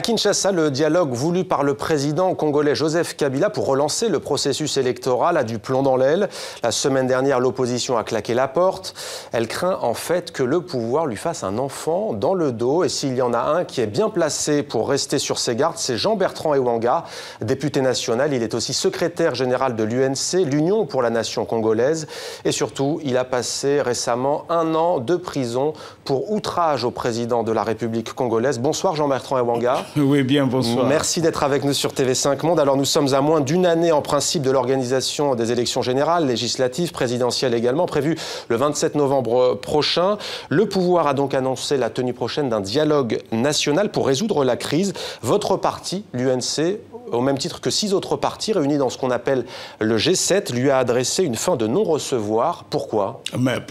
À Kinshasa, le dialogue voulu par le président congolais Joseph Kabila pour relancer le processus électoral a du plomb dans l'aile. La semaine dernière, l'opposition a claqué la porte. Elle craint en fait que le pouvoir lui fasse un enfant dans le dos. Et s'il y en a un qui est bien placé pour rester sur ses gardes, c'est Jean-Bertrand Ewanga, député national. Il est aussi secrétaire général de l'UNC, l'Union pour la nation congolaise. Et surtout, il a passé récemment 1 an de prison pour outrage au président de la République congolaise. Bonsoir Jean-Bertrand Ewanga. Oui, bien, bonsoir. Merci d'être avec nous sur TV5 Monde. Alors nous sommes à moins d'1 année en principe de l'organisation des élections générales, législatives, présidentielles également, prévues le 27 novembre prochain. Le pouvoir a donc annoncé la tenue prochaine d'un dialogue national pour résoudre la crise. Votre parti, l'UNC, au même titre que 6 autres partis réunis dans ce qu'on appelle le G7, lui a adressé une fin de non-recevoir. Pourquoi?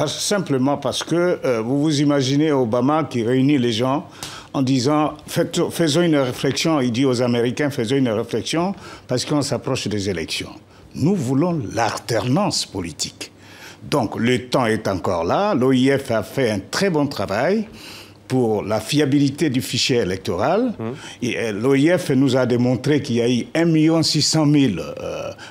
Simplement parce que vous vous imaginez Obama qui réunit les gens en disant « faisons une réflexion », il dit aux Américains « faisons une réflexion parce qu'on s'approche des élections ». Nous voulons l'alternance politique. Donc le temps est encore là, l'OIF a fait un très bon travail pour la fiabilité du fichier électoral. L'OIF nous a démontré qu'il y a eu 1 600 000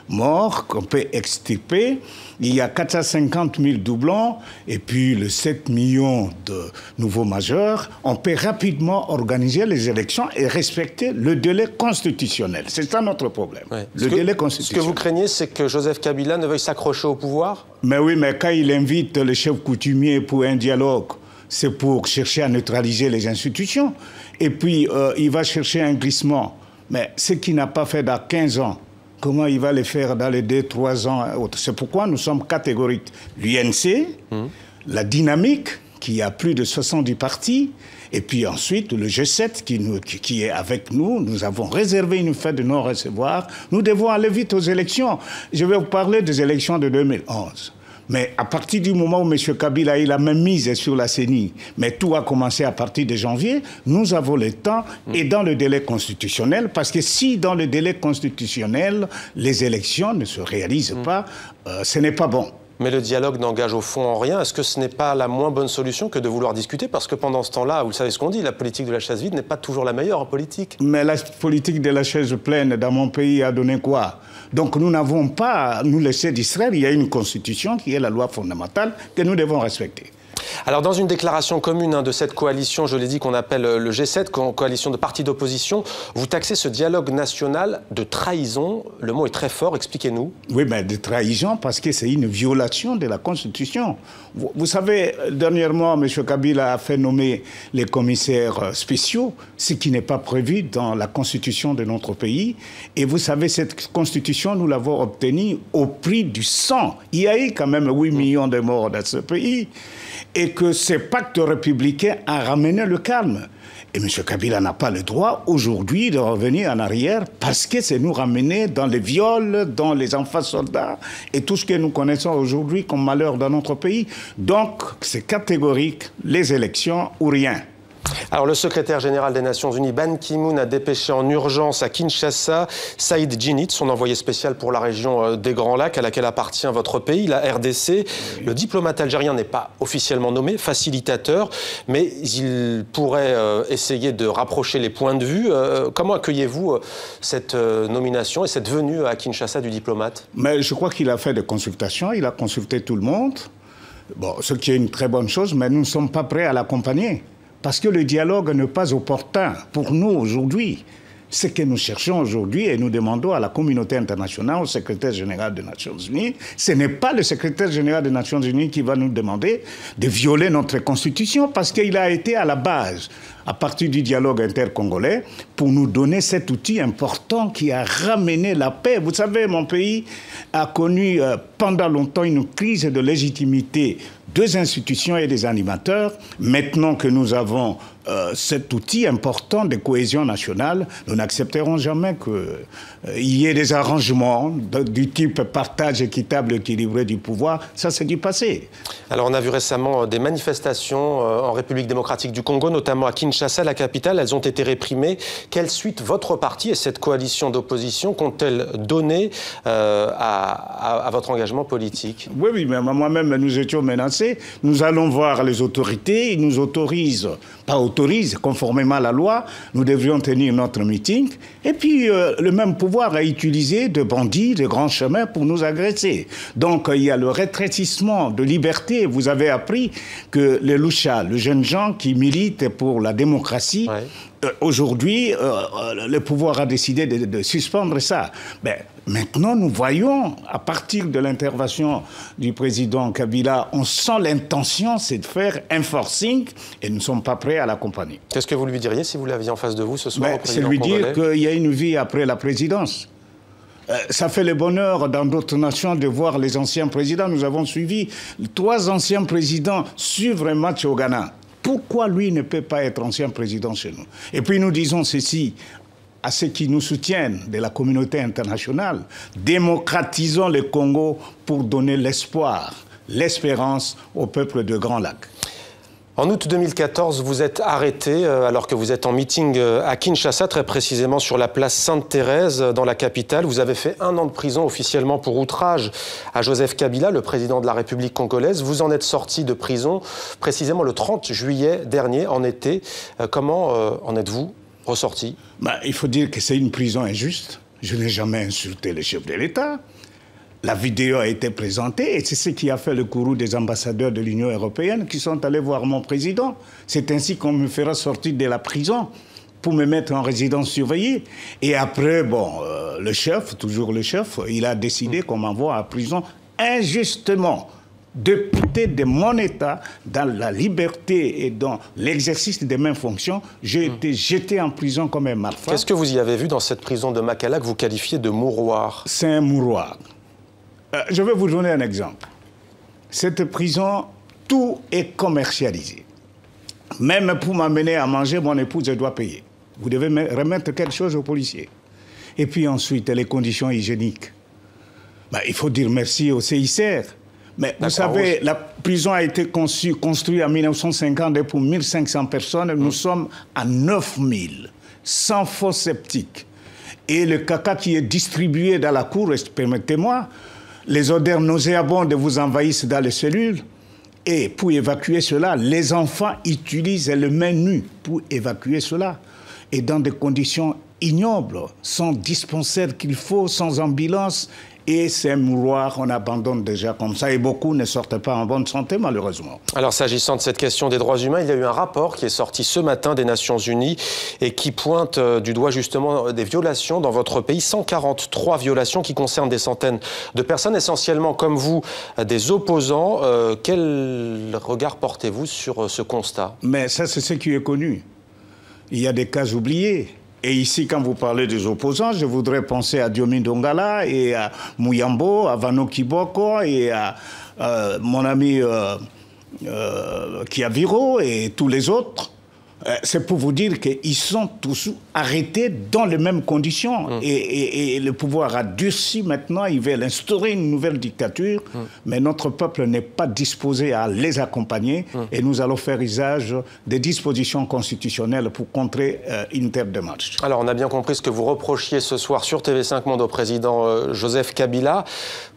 morts qu'on peut extirper. Il y a 450 000 doublons et puis les 7 millions de nouveaux majeurs. On peut rapidement organiser les élections et respecter le délai constitutionnel. C'est ça notre problème, le délai constitutionnel. Ce que vous craignez, c'est que Joseph Kabila ne veuille s'accrocher au pouvoir? Mais oui, mais quand il invite les chefs coutumiers pour un dialogue, c'est pour chercher à neutraliser les institutions. Et puis, il va chercher un glissement. Mais ce qu'il n'a pas fait dans 15 ans, comment il va le faire dans les 2-3 ans? C'est pourquoi nous sommes catégoriques. L'UNC, la dynamique, qui a plus de 70 partis, et puis ensuite le G7 qui est avec nous. Nous avons réservé une fête de non-recevoir. Nous devons aller vite aux élections. Je vais vous parler des élections de 2011. Mais à partir du moment où M. Kabila il a même mise sur la CENI, mais tout a commencé à partir de janvier, nous avons le temps et dans le délai constitutionnel, parce que si dans le délai constitutionnel, les élections ne se réalisent pas, ce n'est pas bon. Mais le dialogue n'engage au fond en rien. Est-ce que ce n'est pas la moins bonne solution que de vouloir discuter? Parce que pendant ce temps-là, vous savez ce qu'on dit, la politique de la chaise vide n'est pas toujours la meilleure en politique. Mais la politique de la chaise pleine dans mon pays a donné quoi? Donc nous n'avons pas à nous laisser distraire. Il y a une constitution qui est la loi fondamentale que nous devons respecter. Alors dans une déclaration commune de cette coalition, je l'ai dit, qu'on appelle le G7, coalition de partis d'opposition, vous taxez ce dialogue national de trahison. Le mot est très fort, expliquez-nous. Oui, mais de trahison parce que c'est une violation de la Constitution. Vous savez, dernièrement, M. Kabila a fait nommer les commissaires spéciaux, ce qui n'est pas prévu dans la Constitution de notre pays. Et vous savez, cette Constitution, nous l'avons obtenue au prix du sang. Il y a eu quand même 8 millions de morts dans ce pays. Et que ce pacte républicain a ramené le calme. Et M. Kabila n'a pas le droit aujourd'hui de revenir en arrière parce que c'est nous ramener dans les viols, dans les enfants soldats et tout ce que nous connaissons aujourd'hui comme malheur dans notre pays. Donc, c'est catégorique, les élections ou rien. Alors, le secrétaire général des Nations Unies, Ban Ki-moon, a dépêché en urgence à Kinshasa Saïd Djinnit, son envoyé spécial pour la région des Grands Lacs, à laquelle appartient votre pays, la RDC. Le diplomate algérien n'est pas officiellement nommé, facilitateur, mais il pourrait essayer de rapprocher les points de vue. Comment accueillez-vous cette nomination et cette venue à Kinshasa du diplomate? Mais je crois qu'il a fait des consultations, il a consulté tout le monde. Bon, ce qui est une très bonne chose, mais nous ne sommes pas prêts à l'accompagner. Parce que le dialogue n'est pas opportun pour nous aujourd'hui. Ce que nous cherchons aujourd'hui et nous demandons à la communauté internationale, au secrétaire général des Nations Unies, ce n'est pas le secrétaire général des Nations Unies qui va nous demander de violer notre constitution parce qu'il a été à la base, à partir du dialogue intercongolais, pour nous donner cet outil important qui a ramené la paix. Vous savez, mon pays a connu pendant longtemps une crise de légitimité des institutions et des animateurs. Maintenant que nous avons cet outil important de cohésion nationale, nous n'accepterons jamais qu'il y ait des arrangements du type partage équitable et équilibré du pouvoir. Ça, c'est du passé. Alors, on a vu récemment des manifestations en République démocratique du Congo, notamment à Kinshasa. Kinshasa, la capitale, elles ont été réprimées. Quelle suite votre parti et cette coalition d'opposition qu'ont-elles donné à votre engagement politique? Oui, mais moi-même, nous étions menacés. Nous allons voir les autorités. Ils nous autorisent, pas autorisent, conformément à la loi. Nous devrions tenir notre meeting. Et puis, le même pouvoir a utilisé de bandits, de grands chemins pour nous agresser. Donc, il y a le rétrécissement de liberté. Vous avez appris que les Lucha, les jeunes gens qui militent pour la démocratie, aujourd'hui, le pouvoir a décidé de suspendre ça. Mais maintenant, nous voyons, à partir de l'intervention du président Kabila, on sent l'intention, c'est de faire un forcing et nous ne sommes pas prêts à l'accompagner. Qu'est-ce que vous lui diriez si vous l'aviez en face de vous ce soir, au président congolais? C'est lui dire qu'il y a une vie après la présidence. Ça fait le bonheur dans d'autres nations de voir les anciens présidents. Nous avons suivi 3 anciens présidents suivre un match au Ghana. Pourquoi lui ne peut pas être ancien président chez nous? Et puis nous disons ceci à ceux qui nous soutiennent de la communauté internationale. Démocratisons le Congo pour donner l'espoir, l'espérance au peuple de Grand Lac. En août 2014, vous êtes arrêté alors que vous êtes en meeting à Kinshasa, très précisément sur la place Sainte-Thérèse dans la capitale. Vous avez fait 1 an de prison officiellement pour outrage à Joseph Kabila, le président de la République congolaise. Vous en êtes sorti de prison précisément le 30 juillet dernier, en été. Comment en êtes-vous ressorti? Il faut dire que c'est une prison injuste. Je n'ai jamais insulté le chef de l'État. La vidéo a été présentée et c'est ce qui a fait le courroux des ambassadeurs de l'Union européenne qui sont allés voir mon président. C'est ainsi qu'on me fera sortir de la prison pour me mettre en résidence surveillée. Et après, le chef, toujours le chef, il a décidé qu'on m'envoie à prison injustement. Député de mon État, dans la liberté et dans l'exercice des mêmes fonctions, j'ai été jeté en prison comme un malfrat. Qu'est-ce que vous y avez vu dans cette prison de Makala que vous qualifiez de mouroir? C'est un mouroir. Je vais vous donner un exemple. Cette prison, tout est commercialisé. Même pour m'amener à manger, mon épouse, je dois payer. Vous devez remettre quelque chose aux policiers. Et puis ensuite, les conditions hygiéniques. Il faut dire merci au CICR. Mais vous savez, la prison a été construite en 1952 pour 1500 personnes. Nous sommes à 9000, sans fosse septique. Et le caca qui est distribué dans la cour, permettez-moi, les odeurs nauséabondes vous envahissent dans les cellules. Et pour évacuer cela, les enfants utilisent le main nue pour évacuer cela. Et dans des conditions ignobles, sans dispensaire qu'il faut, sans ambulance. Et c'est un mouroir, on abandonne déjà comme ça. Et beaucoup ne sortent pas en bonne santé, malheureusement. Alors, s'agissant de cette question des droits humains, il y a eu un rapport qui est sorti ce matin des Nations Unies et qui pointe du doigt justement des violations dans votre pays. 143 violations qui concernent des centaines de personnes, essentiellement comme vous, des opposants. Quel regard portez-vous sur ce constat? Mais ça, c'est ce qui est connu. Il y a des cas oubliés. Et ici, quand vous parlez des opposants, je voudrais penser à Diomi Dongala et à Muyambo, à Vano Kiboko et à mon ami Kiaviro et tous les autres. C'est pour vous dire qu'ils sont tous arrêtés dans les mêmes conditions. Et le pouvoir a durci maintenant, ils veulent instaurer une nouvelle dictature, mais notre peuple n'est pas disposé à les accompagner et nous allons faire usage des dispositions constitutionnelles pour contrer une telle démarche. Alors, on a bien compris ce que vous reprochiez ce soir sur TV5 Monde au président Joseph Kabila.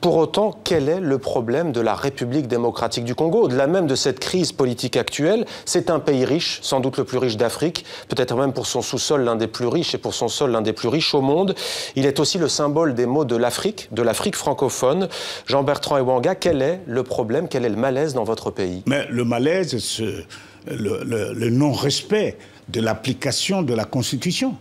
Pour autant, quel est le problème de la République démocratique du Congo? Au-delà même de cette crise politique actuelle, c'est un pays riche, sans doute le plus riche d'Afrique, peut-être même pour son sous-sol l'un des plus riches et pour son sol l'un des plus riches au monde. Il est aussi le symbole des maux de l'Afrique francophone. Jean-Bertrand Ewanga, quel est le problème, quel est le malaise dans votre pays? Mais le malaise, c'est le non-respect de l'application de la Constitution.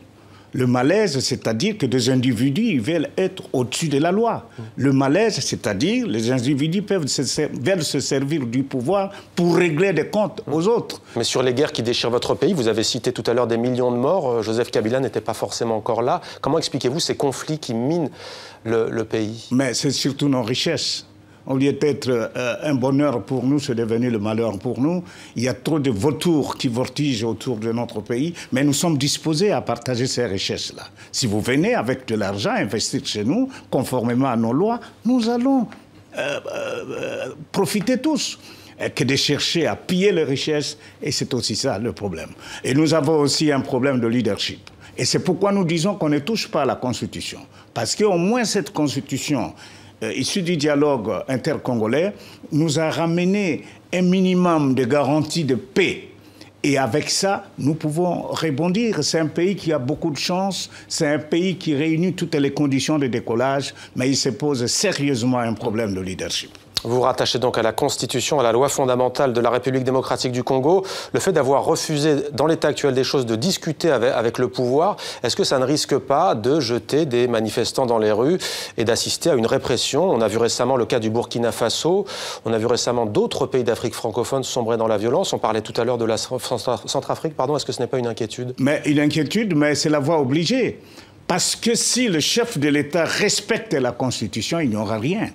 Le malaise, c'est-à-dire que des individus veulent être au-dessus de la loi. Le malaise, c'est-à-dire que les individus veulent se servir du pouvoir pour régler des comptes aux autres. Mais sur les guerres qui déchirent votre pays, vous avez cité tout à l'heure des millions de morts. Joseph Kabila n'était pas forcément encore là. Comment expliquez-vous ces conflits qui minent le pays? Mais c'est surtout nos richesses. Au lieu d'être un bonheur pour nous, c'est devenu le malheur pour nous. Il y a trop de vautours qui voltigent autour de notre pays, mais nous sommes disposés à partager ces richesses-là. Si vous venez avec de l'argent investir chez nous, conformément à nos lois, nous allons profiter tous. que de chercher à piller les richesses, et c'est aussi ça le problème. Et nous avons aussi un problème de leadership. Et c'est pourquoi nous disons qu'on ne touche pas à la Constitution. Parce qu'au moins cette Constitution, issue du dialogue intercongolais, nous a ramené un minimum de garanties de paix. Et avec ça, nous pouvons rebondir. C'est un pays qui a beaucoup de chance, c'est un pays qui réunit toutes les conditions de décollage, mais il se pose sérieusement un problème de leadership. Vous vous rattachez donc à la Constitution, à la loi fondamentale de la République démocratique du Congo. Le fait d'avoir refusé, dans l'état actuel des choses, de discuter avec le pouvoir, est-ce que ça ne risque pas de jeter des manifestants dans les rues et d'assister à une répression? On a vu récemment le cas du Burkina Faso, on a vu récemment d'autres pays d'Afrique francophone sombrer dans la violence. On parlait tout à l'heure de la Centrafrique, pardon. Est-ce que ce n'est pas une inquiétude? Mais une inquiétude, mais c'est la voie obligée. Parce que si le chef de l'État respecte la Constitution, il n'y aura rien.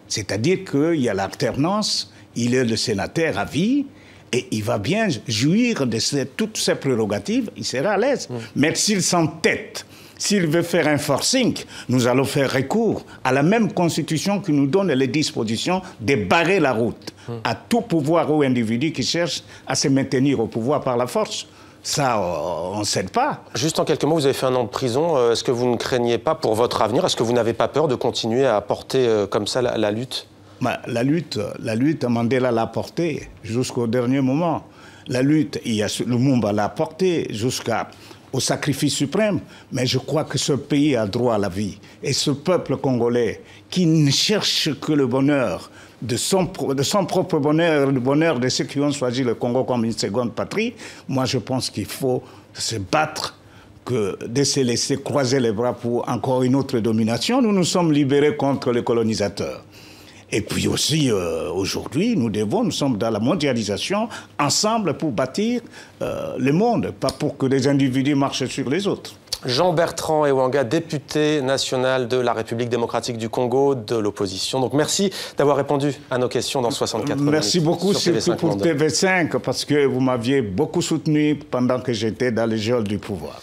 C'est-à-dire qu'il y a l'alternance, il est le sénateur à vie, et il va bien jouir de toutes ses prérogatives, il sera à l'aise. Mais s'il s'entête, s'il veut faire un forcing, nous allons faire recours à la même Constitution qui nous donne les dispositions de barrer la route à tout pouvoir ou individu qui cherche à se maintenir au pouvoir par la force. Ça, on ne cède pas. Juste en quelques mots, vous avez fait 1 an de prison. Est-ce que vous ne craignez pas pour votre avenir? Est-ce que vous n'avez pas peur de continuer à porter comme ça la lutte? La lutte, Mandela l'a portée jusqu'au dernier moment. La lutte, Lumumba l'a portée jusqu'au sacrifice suprême. Mais je crois que ce pays a droit à la vie. Et ce peuple congolais qui ne cherche que le bonheur de son propre bonheur, le bonheur de ceux qui ont choisi le Congo comme une seconde patrie, moi je pense qu'il faut se battre que de se laisser croiser les bras pour encore une autre domination. Nous nous sommes libérés contre les colonisateurs. Et puis aussi, aujourd'hui, nous sommes dans la mondialisation, ensemble pour bâtir le monde, pas pour que les individus marchent sur les autres. Jean-Bertrand Ewanga, député national de la République démocratique du Congo, de l'opposition. Donc merci d'avoir répondu à nos questions dans 64 minutes. Merci beaucoup, surtout pour TV5, parce que vous m'aviez beaucoup soutenu pendant que j'étais dans les geôles du pouvoir.